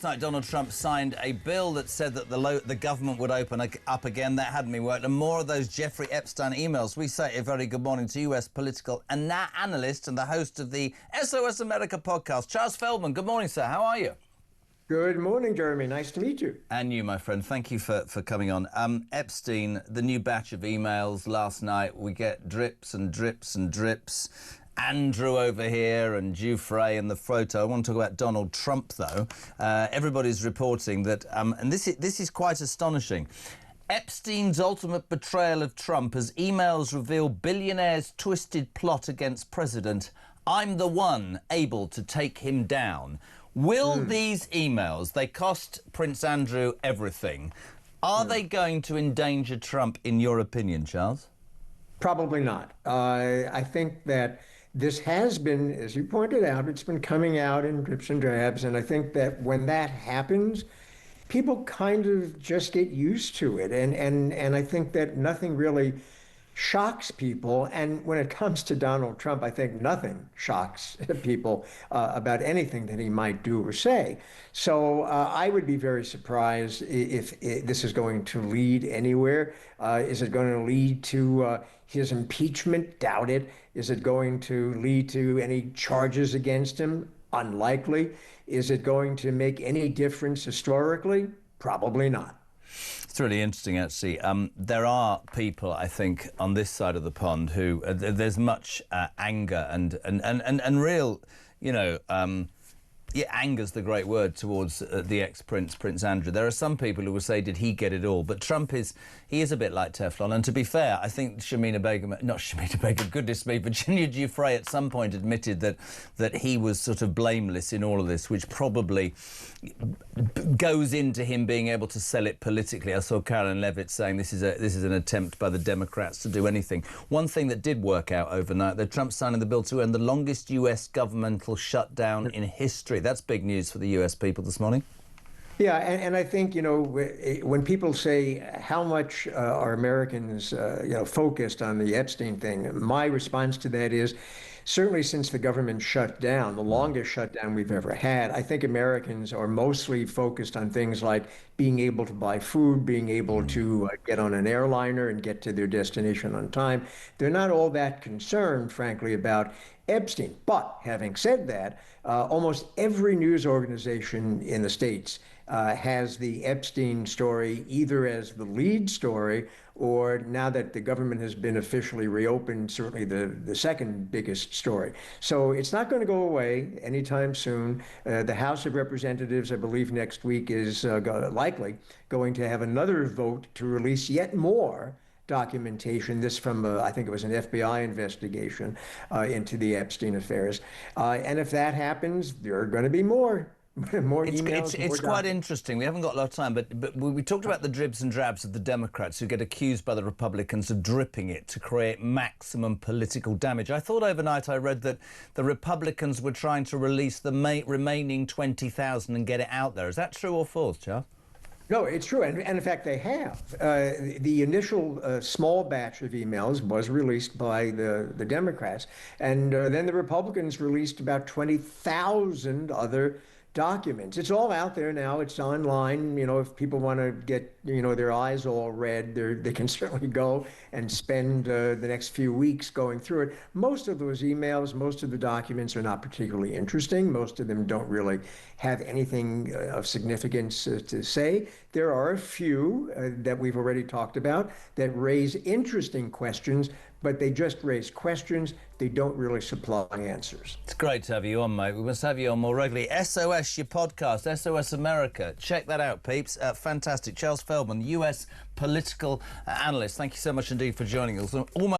Tonight, Donald Trump signed a bill that said that the government would open up again. That hadn't been worked. And more of those Giuffre Epstein emails. We say a very good morning to US political analyst and the host of the SOS America podcast, Charles Feldman. Good morning, sir. How are you? Good morning, Jeremy. Nice to meet you. And you, my friend. Thank you for coming on. Epstein, the new batch of emails last night, we get drips and drips and drips. Andrew over here and Giuffre and the photo. I want to talk about Donald Trump, though. Everybody's reporting that, and this is quite astonishing. Epstein's ultimate betrayal of Trump as emails reveal billionaire's twisted plot against president. I'm the one able to take him down. Will these emails, they cost Prince Andrew everything, are they going to endanger Trump, in your opinion, Charles? Probably not. I think that this has been, as you pointed out, it's been coming out in drips and drabs. And I think that when that happens, people kind of just get used to it. And I think that nothing really shocks people. And when it comes to Donald Trump, I think nothing shocks people about anything that he might do or say. So I would be very surprised if this is going to lead anywhere. Is it going to lead to his impeachment? Doubt it. Is it going to lead to any charges against him? Unlikely. Is it going to make any difference historically? Probably not. It's really interesting, actually. There are people, I think, on this side of the pond who there's much anger and real, you know, yeah, anger's the great word towards the ex-Prince, Prince Andrew. There are some people who will say, did he get it all? But Trump he is a bit like Teflon. And to be fair, I think not Shamina Begum, goodness me, Virginia Giuffre at some point admitted that he was sort of blameless in all of this, which probably goes into him being able to sell it politically. I saw Caroline Levitt saying this is an attempt by the Democrats to do anything. One thing that did work out overnight, that Trump signing the bill to end the longest US governmental shutdown in history. That's big news for the US people this morning. Yeah, and I think, you know, when people say how much are Americans, focused on the Epstein thing, my response to that is certainly since the government shut down, the longest shutdown we've ever had, I think Americans are mostly focused on things like being able to buy food, being able to get on an airliner and get to their destination on time. They're not all that concerned, frankly, about Epstein. But having said that, almost every news organization in the States has the Epstein story either as the lead story or, now that the government has been officially reopened, certainly the second biggest story. So it's not going to go away anytime soon. The House of Representatives, I believe next week, is likely going to have another vote to release yet more documentation. This from, I think it was an FBI investigation into the Epstein affairs. And if that happens, there are going to be more emails. It's quite interesting. We haven't got a lot of time, but we talked about the dribs and drabs of the Democrats who get accused by the Republicans of dripping it to create maximum political damage. I thought overnight I read that the Republicans were trying to release the remaining 20,000 and get it out there. Is that true or false, Charles? No, it's true. And in fact, they have. The initial small batch of emails was released by the Democrats. And then the Republicans released about 20,000 other documents. It's all out there now. It's online. You know, if people want to get, their eyes all red, they can certainly go and spend the next few weeks going through it. Most of those emails, most of the documents are not particularly interesting. Most of them don't really have anything of significance to say. There are a few that we've already talked about that raise interesting questions, but they just raise questions. They don't really supply answers. It's great to have you on, mate. We must have you on more regularly. SOS, your podcast, SOS America. Check that out, peeps. Fantastic. Charles Feldman, US political analyst. Thank you so much indeed for joining us. Almost